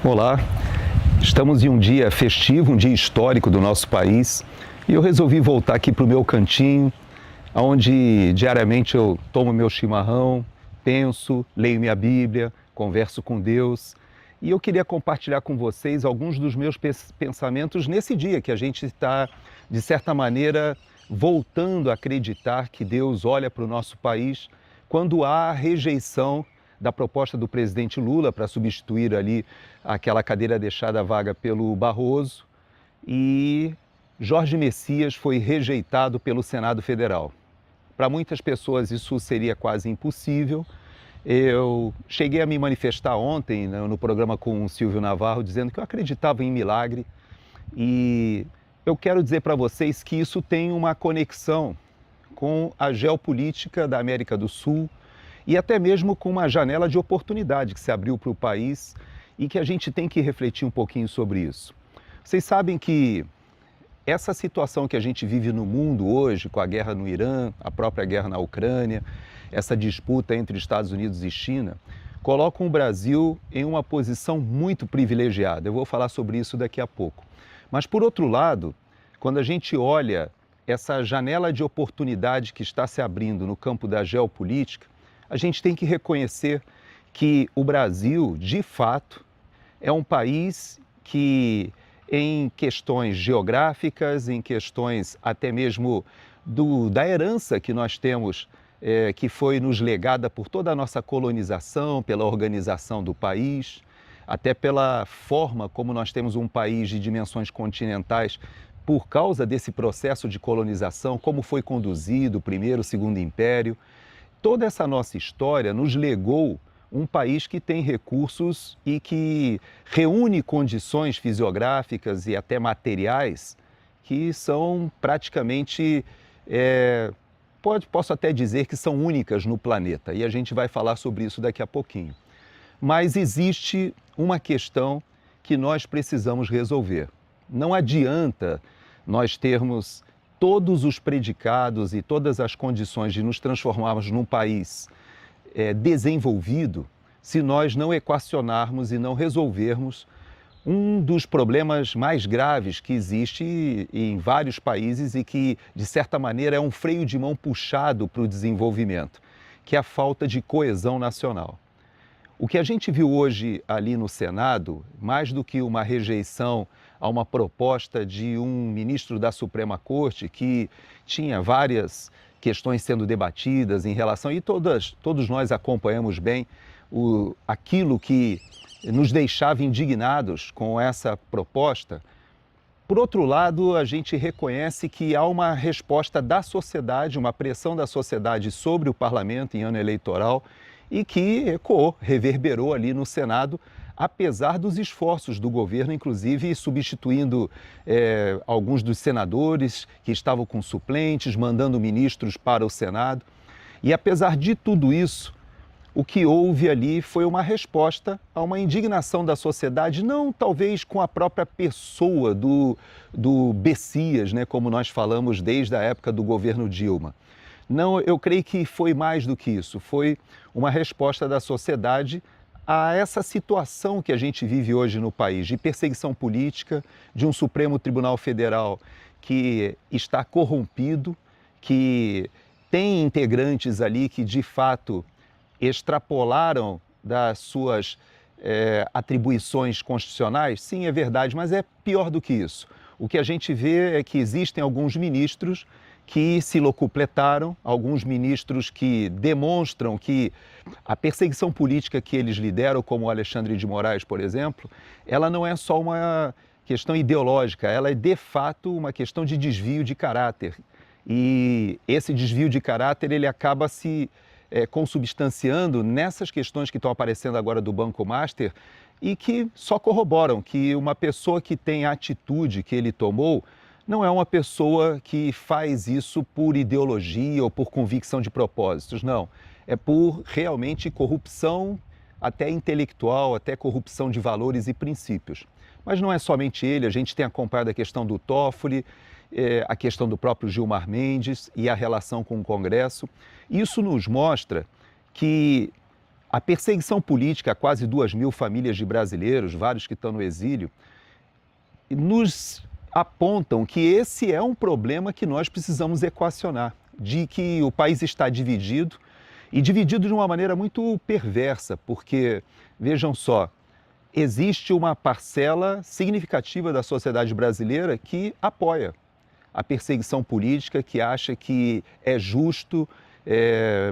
Olá, estamos em um dia festivo, um dia histórico do nosso país e eu resolvi voltar aqui para o meu cantinho, onde diariamente eu tomo meu chimarrão, penso, leio minha Bíblia, converso com Deus e eu queria compartilhar com vocês alguns dos meus pensamentos nesse dia que a gente está, de certa maneira, voltando a acreditar que Deus olha para o nosso país quando há rejeição da proposta do presidente Lula para substituir ali aquela cadeira deixada vaga pelo Barroso e Jorge Messias foi rejeitado pelo Senado Federal. Para muitas pessoas isso seria quase impossível. Eu cheguei a me manifestar ontem no programa com o Silvio Navarro dizendo que eu acreditava em milagre e eu quero dizer para vocês que isso tem uma conexão com a geopolítica da América do Sul, e até mesmo com uma janela de oportunidade que se abriu para o país e que a gente tem que refletir um pouquinho sobre isso. Vocês sabem que essa situação que a gente vive no mundo hoje, com a guerra no Irã, a própria guerra na Ucrânia, essa disputa entre Estados Unidos e China, colocam o Brasil em uma posição muito privilegiada. Eu vou falar sobre isso daqui a pouco. Mas, por outro lado, quando a gente olha essa janela de oportunidade que está se abrindo no campo da geopolítica, a gente tem que reconhecer que o Brasil, de fato, é um país que, em questões geográficas, em questões até mesmo da herança que nós temos, que foi nos legada por toda a nossa colonização, pela organização do país, até pela forma como nós temos um país de dimensões continentais, por causa desse processo de colonização, como foi conduzido o Primeiro, o Segundo Império. Toda essa nossa história nos legou um país que tem recursos e que reúne condições fisiográficas e até materiais que são praticamente, posso até dizer que são únicas no planeta, e a gente vai falar sobre isso daqui a pouquinho. Mas existe uma questão que nós precisamos resolver. Não adianta nós termos todos os predicados e todas as condições de nos transformarmos num país desenvolvido se nós não equacionarmos e não resolvermos um dos problemas mais graves que existe em vários países e que, de certa maneira, é um freio de mão puxado para o desenvolvimento, que é a falta de coesão nacional. O que a gente viu hoje ali no Senado, mais do que uma rejeição a uma proposta de um ministro da Suprema Corte que tinha várias questões sendo debatidas em relação, e todos nós acompanhamos bem aquilo que nos deixava indignados com essa proposta. Por outro lado, a gente reconhece que há uma resposta da sociedade, uma pressão da sociedade sobre o parlamento em ano eleitoral e que ecoou, reverberou ali no Senado, apesar dos esforços do governo, inclusive substituindo alguns dos senadores que estavam com suplentes, mandando ministros para o Senado. E apesar de tudo isso, o que houve ali foi uma resposta a uma indignação da sociedade, não talvez com a própria pessoa do Messias, né, como nós falamos desde a época do governo Dilma. Não, eu creio que foi mais do que isso, foi uma resposta da sociedade a essa situação que a gente vive hoje no país, de perseguição política, de um Supremo Tribunal Federal que está corrompido, que tem integrantes ali que, de fato, extrapolaram das suas atribuições constitucionais. Sim, é verdade, mas é pior do que isso. O que a gente vê é que existem alguns ministros que se locupletaram, alguns ministros que demonstram que a perseguição política que eles lideram, como o Alexandre de Moraes, por exemplo, ela não é só uma questão ideológica, ela é de fato uma questão de desvio de caráter. E esse desvio de caráter, ele acaba se consubstanciando nessas questões que estão aparecendo agora do Banco Master e que só corroboram que uma pessoa que tem a atitude que ele tomou não é uma pessoa que faz isso por ideologia ou por convicção de propósitos, não. É por realmente corrupção, até intelectual, até corrupção de valores e princípios. Mas não é somente ele, a gente tem acompanhado a questão do Toffoli, a questão do próprio Gilmar Mendes e a relação com o Congresso. Isso nos mostra que A perseguição política a quase 2.000 famílias de brasileiros, vários que estão no exílio, nos apontam que esse é um problema que nós precisamos equacionar, de que o país está dividido, e dividido de uma maneira muito perversa, porque, vejam só, existe uma parcela significativa da sociedade brasileira que apoia a perseguição política, que acha que é justo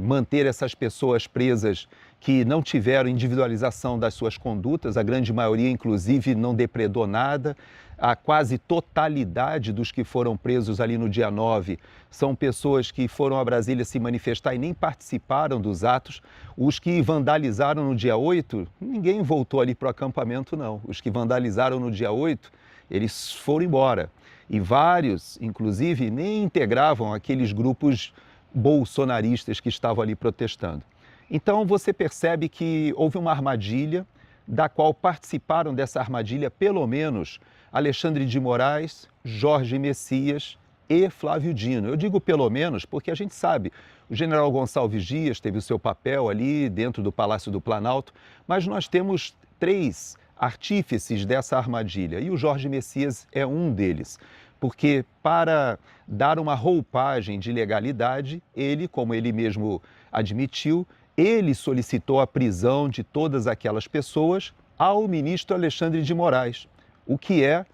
manter essas pessoas presas que não tiveram individualização das suas condutas, a grande maioria, inclusive, não depredou nada. A quase totalidade dos que foram presos ali no dia 9 são pessoas que foram a Brasília se manifestar e nem participaram dos atos. Os que vandalizaram no dia 8, ninguém voltou ali para o acampamento, não. Os que vandalizaram no dia 8, eles foram embora. E vários, inclusive, nem integravam aqueles grupos bolsonaristas que estavam ali protestando. Então você percebe que houve uma armadilha, da qual participaram dessa armadilha pelo menos Alexandre de Moraes, Jorge Messias e Flávio Dino. Eu digo pelo menos porque a gente sabe, o general Gonçalves Dias teve o seu papel ali dentro do Palácio do Planalto, mas nós temos 3 artífices dessa armadilha e o Jorge Messias é um deles. Porque para dar uma roupagem de legalidade, ele, como ele mesmo admitiu, ele solicitou a prisão de todas aquelas pessoas ao ministro Alexandre de Moraes, o que é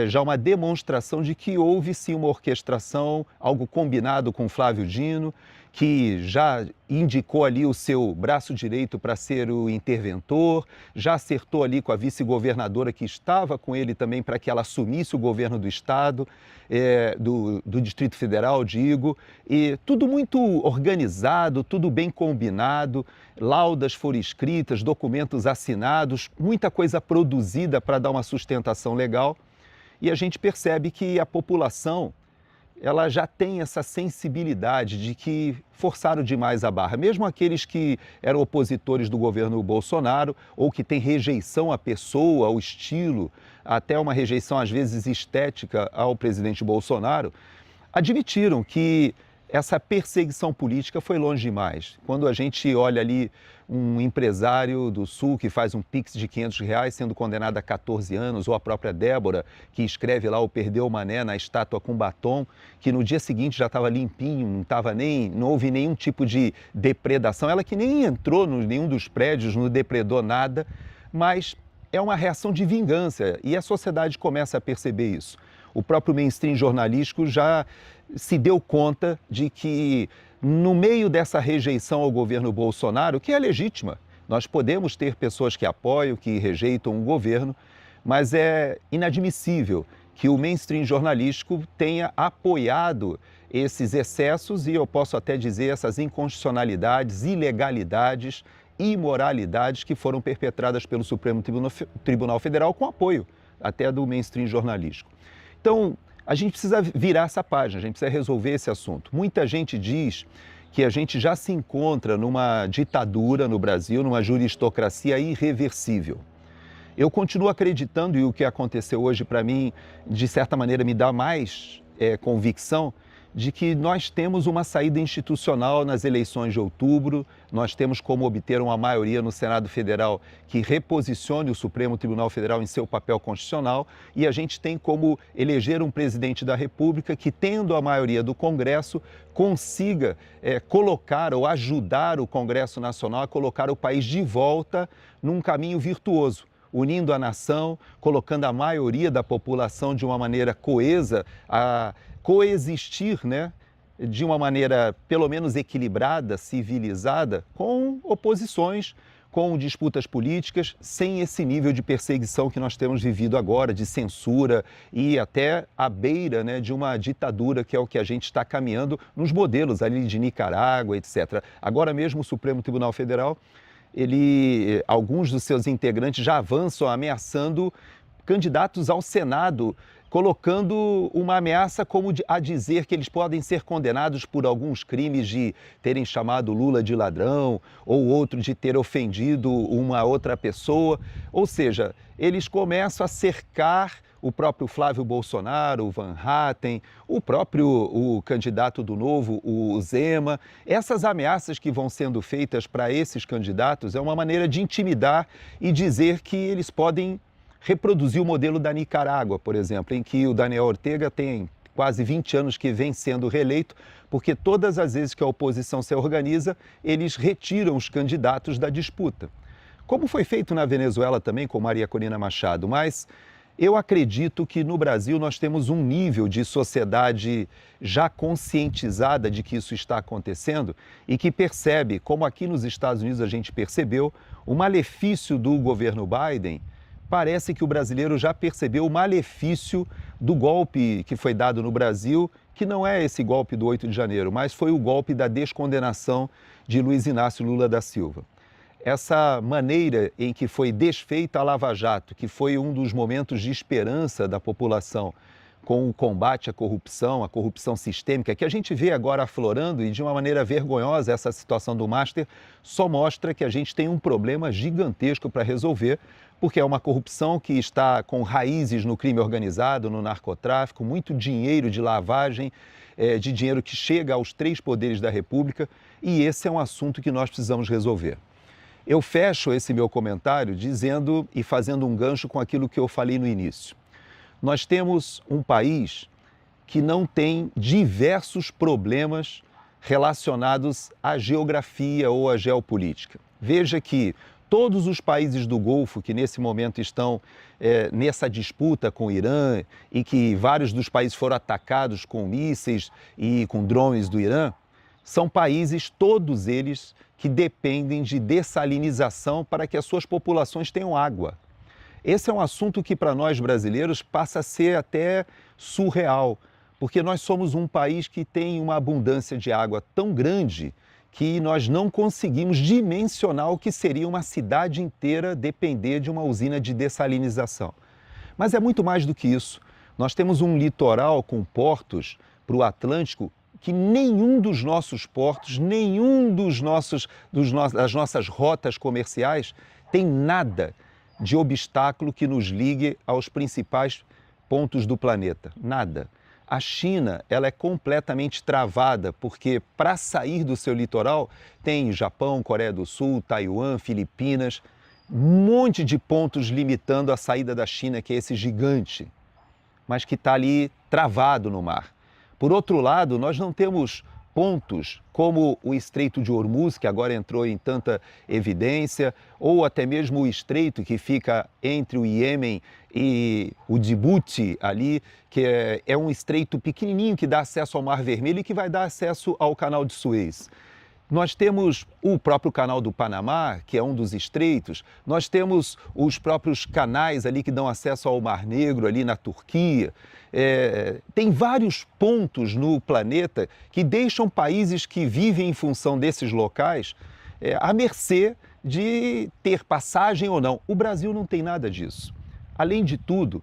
já uma demonstração de que houve sim uma orquestração, algo combinado com Flávio Dino, que já indicou ali o seu braço direito para ser o interventor, já acertou ali com a vice-governadora que estava com ele também para que ela assumisse o governo do estado, do Distrito Federal, digo, e tudo muito organizado, tudo bem combinado, laudas foram escritas, documentos assinados, muita coisa produzida para dar uma sustentação legal, e a gente percebe que a população ela já tem essa sensibilidade de que forçaram demais a barra. Mesmo aqueles que eram opositores do governo Bolsonaro ou que têm rejeição à pessoa, ao estilo, até uma rejeição às vezes estética ao presidente Bolsonaro, admitiram que essa perseguição política foi longe demais. Quando a gente olha ali um empresário do Sul que faz um Pix de R$ 500 sendo condenado a 14 anos, ou a própria Débora, que escreve lá o Perdeu o Mané na estátua com batom, que no dia seguinte já estava limpinho, não houve nenhum tipo de depredação, ela que nem entrou em nenhum dos prédios, não depredou nada, mas é uma reação de vingança e a sociedade começa a perceber isso. O próprio mainstream jornalístico já se deu conta de que, no meio dessa rejeição ao governo Bolsonaro, que é legítima, nós podemos ter pessoas que apoiam, que rejeitam o governo, mas é inadmissível que o mainstream jornalístico tenha apoiado esses excessos e, eu posso até dizer, essas inconstitucionalidades, ilegalidades, imoralidades que foram perpetradas pelo Supremo Tribunal Federal com apoio até do mainstream jornalístico. Então, a gente precisa virar essa página, a gente precisa resolver esse assunto. Muita gente diz que a gente já se encontra numa ditadura no Brasil, numa juristocracia irreversível. Eu continuo acreditando, e o que aconteceu hoje para mim, de certa maneira, me dá mais convicção de que nós temos uma saída institucional nas eleições de outubro, nós temos como obter uma maioria no Senado Federal que reposicione o Supremo Tribunal Federal em seu papel constitucional e a gente tem como eleger um presidente da República que, tendo a maioria do Congresso, consiga colocar ou ajudar o Congresso Nacional a colocar o país de volta num caminho virtuoso, unindo a nação, colocando a maioria da população de uma maneira coesa a coexistir, de uma maneira pelo menos equilibrada, civilizada, com oposições, com disputas políticas, sem esse nível de perseguição que nós temos vivido agora, de censura e até à beira de uma ditadura, que é o que a gente está caminhando nos modelos ali de Nicarágua, etc. Agora mesmo o Supremo Tribunal Federal, alguns dos seus integrantes já avançam ameaçando candidatos ao Senado, colocando uma ameaça como a dizer que eles podem ser condenados por alguns crimes de terem chamado Lula de ladrão ou outro de ter ofendido uma outra pessoa. Ou seja, eles começam a cercar o próprio Flávio Bolsonaro, o Van Hatten, o candidato do Novo, o Zema. Essas ameaças que vão sendo feitas para esses candidatos é uma maneira de intimidar e dizer que eles podem reproduzir o modelo da Nicarágua, por exemplo, em que o Daniel Ortega tem quase 20 anos que vem sendo reeleito, porque todas as vezes que a oposição se organiza, eles retiram os candidatos da disputa. Como foi feito na Venezuela também com Maria Corina Machado, mas eu acredito que no Brasil nós temos um nível de sociedade já conscientizada de que isso está acontecendo e que percebe, como aqui nos Estados Unidos a gente percebeu, o malefício do governo Biden. Parece que o brasileiro já percebeu o malefício do golpe que foi dado no Brasil, que não é esse golpe do 8 de janeiro, mas foi o golpe da descondenação de Luiz Inácio Lula da Silva. Essa maneira em que foi desfeita a Lava Jato, que foi um dos momentos de esperança da população com o combate à corrupção sistêmica, que a gente vê agora aflorando e de uma maneira vergonhosa essa situação do Master, só mostra que a gente tem um problema gigantesco para resolver, porque é uma corrupção que está com raízes no crime organizado, no narcotráfico, muito dinheiro de lavagem, de dinheiro que chega aos 3 poderes da República, e esse é um assunto que nós precisamos resolver. Eu fecho esse meu comentário dizendo e fazendo um gancho com aquilo que eu falei no início. Nós temos um país que não tem diversos problemas relacionados à geografia ou à geopolítica. Veja que todos os países do Golfo que nesse momento estão nessa disputa com o Irã e que vários dos países foram atacados com mísseis e com drones do Irã, são países, todos eles, que dependem de dessalinização para que as suas populações tenham água. Esse é um assunto que para nós brasileiros passa a ser até surreal, porque nós somos um país que tem uma abundância de água tão grande que nós não conseguimos dimensionar o que seria uma cidade inteira depender de uma usina de dessalinização. Mas é muito mais do que isso. Nós temos um litoral com portos para o Atlântico que nenhum dos nossos portos, nenhum das nossas rotas comerciais tem nada de obstáculo que nos ligue aos principais pontos do planeta. Nada. A China, ela é completamente travada, porque para sair do seu litoral tem Japão, Coreia do Sul, Taiwan, Filipinas, um monte de pontos limitando a saída da China, que é esse gigante, mas que está ali travado no mar. Por outro lado, nós não temos pontos como o Estreito de Hormuz, que agora entrou em tanta evidência, ou até mesmo o estreito que fica entre o Iêmen e o Djibouti ali, que é um estreito pequenininho que dá acesso ao Mar Vermelho e que vai dar acesso ao Canal de Suez. Nós temos o próprio Canal do Panamá, que é um dos estreitos. Nós temos os próprios canais ali que dão acesso ao Mar Negro, ali na Turquia. Tem vários pontos no planeta que deixam países que vivem em função desses locais à mercê de ter passagem ou não. O Brasil não tem nada disso. Além de tudo,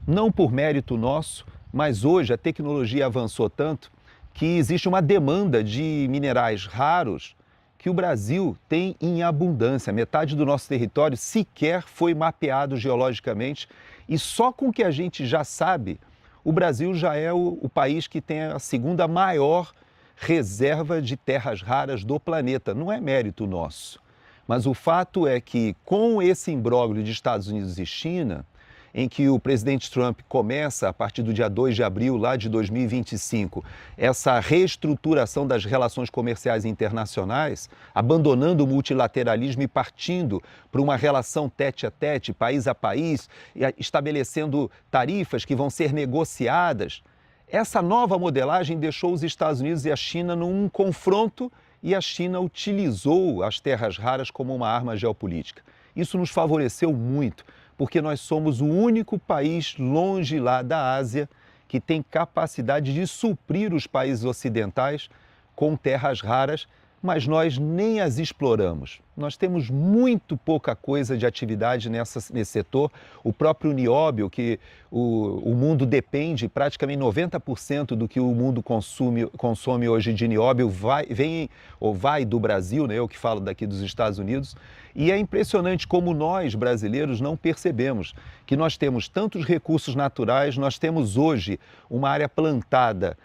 não por mérito nosso, mas hoje a tecnologia avançou tanto que existe uma demanda de minerais raros que o Brasil tem em abundância. Metade do nosso território sequer foi mapeado geologicamente e só com o que a gente já sabe, o Brasil já é o país que tem a segunda maior reserva de terras raras do planeta. Não é mérito nosso, mas o fato é que com esse imbróglio de Estados Unidos e China, em que o presidente Trump começa, a partir do dia 2 de abril lá de 2025, essa reestruturação das relações comerciais internacionais, abandonando o multilateralismo e partindo para uma relação tete a tete, país a país, estabelecendo tarifas que vão ser negociadas. Essa nova modelagem deixou os Estados Unidos e a China num confronto e a China utilizou as terras raras como uma arma geopolítica. Isso nos favoreceu muito, porque nós somos o único país longe lá da Ásia que tem capacidade de suprir os países ocidentais com terras raras mas nós nem as exploramos. Nós temos muito pouca coisa de atividade nesse setor. O próprio nióbio, que o mundo depende, praticamente 90% do que o mundo consome hoje de nióbio vai do Brasil, né? Eu que falo daqui dos Estados Unidos. E é impressionante como nós, brasileiros, não percebemos que nós temos tantos recursos naturais, nós temos hoje uma área plantada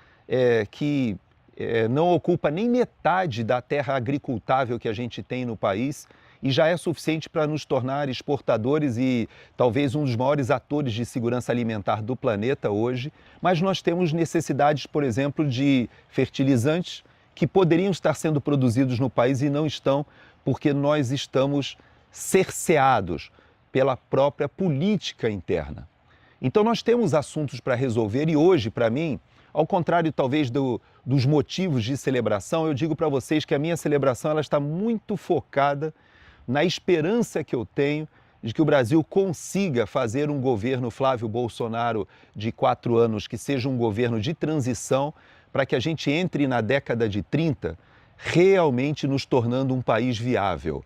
que não ocupa nem metade da terra agricultável que a gente tem no país e já é suficiente para nos tornar exportadores e talvez um dos maiores atores de segurança alimentar do planeta hoje, mas nós temos necessidades, por exemplo, de fertilizantes que poderiam estar sendo produzidos no país e não estão, porque nós estamos cerceados pela própria política interna. Então nós temos assuntos para resolver e hoje, para mim, ao contrário talvez dos motivos de celebração, eu digo para vocês que a minha celebração ela está muito focada na esperança que eu tenho de que o Brasil consiga fazer um governo Flávio Bolsonaro de 4 anos, que seja um governo de transição, para que a gente entre na década de 30 realmente nos tornando um país viável,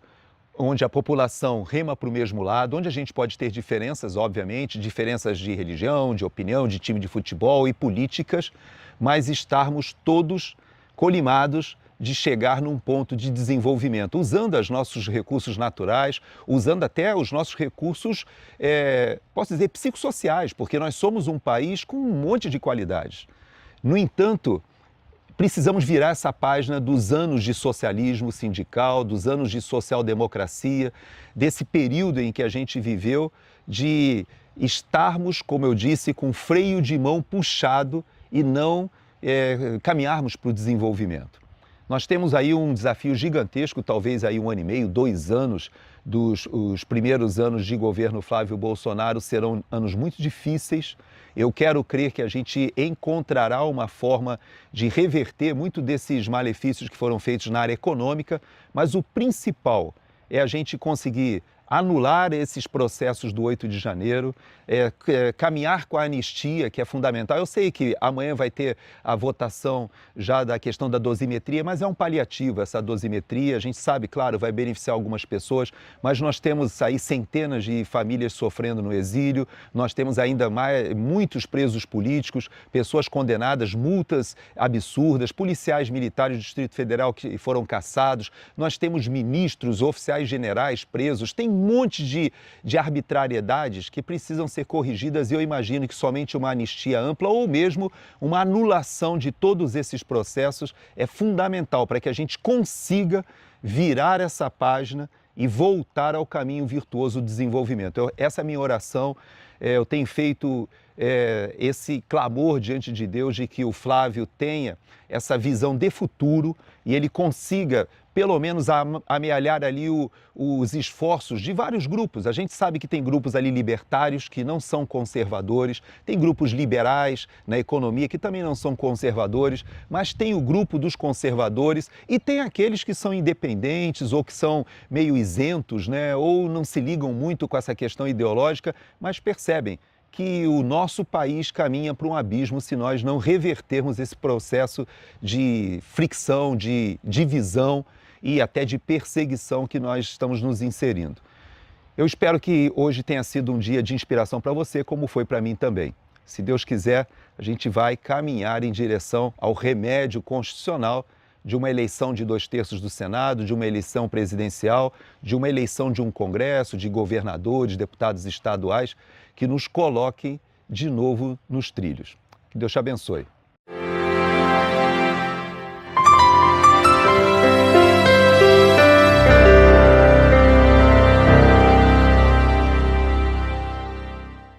onde a população rema para o mesmo lado, onde a gente pode ter diferenças, obviamente, diferenças de religião, de opinião, de time de futebol e políticas, mas estarmos todos colimados de chegar num ponto de desenvolvimento, usando os nossos recursos naturais, usando até os nossos recursos, posso dizer, psicossociais, porque nós somos um país com um monte de qualidades. No entanto, precisamos virar essa página dos anos de socialismo sindical, dos anos de social-democracia, desse período em que a gente viveu, de estarmos, como eu disse, com freio de mão puxado e não caminharmos para o desenvolvimento. Nós temos aí um desafio gigantesco, talvez aí 1 ano e meio, 2 anos, os primeiros anos de governo Flávio Bolsonaro serão anos muito difíceis. Eu quero crer que a gente encontrará uma forma de reverter muito desses malefícios que foram feitos na área econômica, mas o principal é a gente conseguir anular esses processos do 8 de janeiro, caminhar com a anistia, que é fundamental. Eu sei que amanhã vai ter a votação já da questão da dosimetria, mas é um paliativo essa dosimetria. A gente sabe, claro, vai beneficiar algumas pessoas, mas nós temos aí centenas de famílias sofrendo no exílio, nós temos ainda muitos presos políticos, pessoas condenadas, multas absurdas, policiais militares do Distrito Federal que foram cassados, nós temos ministros, oficiais generais presos, tem um monte de arbitrariedades que precisam ser corrigidas e eu imagino que somente uma anistia ampla ou mesmo uma anulação de todos esses processos é fundamental para que a gente consiga virar essa página e voltar ao caminho virtuoso do desenvolvimento. Essa é a minha oração, eu tenho feito esse clamor diante de Deus de que o Flávio tenha essa visão de futuro e ele consiga pelo menos amealhar ali os esforços de vários grupos. A gente sabe que tem grupos ali libertários que não são conservadores, tem grupos liberais na economia que também não são conservadores, mas tem o grupo dos conservadores e tem aqueles que são independentes ou que são meio isentos, né? Ou não se ligam muito com essa questão ideológica, mas percebem que o nosso país caminha para um abismo se nós não revertermos esse processo de fricção, de divisão e até de perseguição que nós estamos nos inserindo. Eu espero que hoje tenha sido um dia de inspiração para você, como foi para mim também. Se Deus quiser, a gente vai caminhar em direção ao remédio constitucional de uma eleição de 2/3 do Senado, de uma eleição presidencial, de uma eleição de um Congresso, de governadores, deputados estaduais, que nos coloquem de novo nos trilhos. Que Deus te abençoe.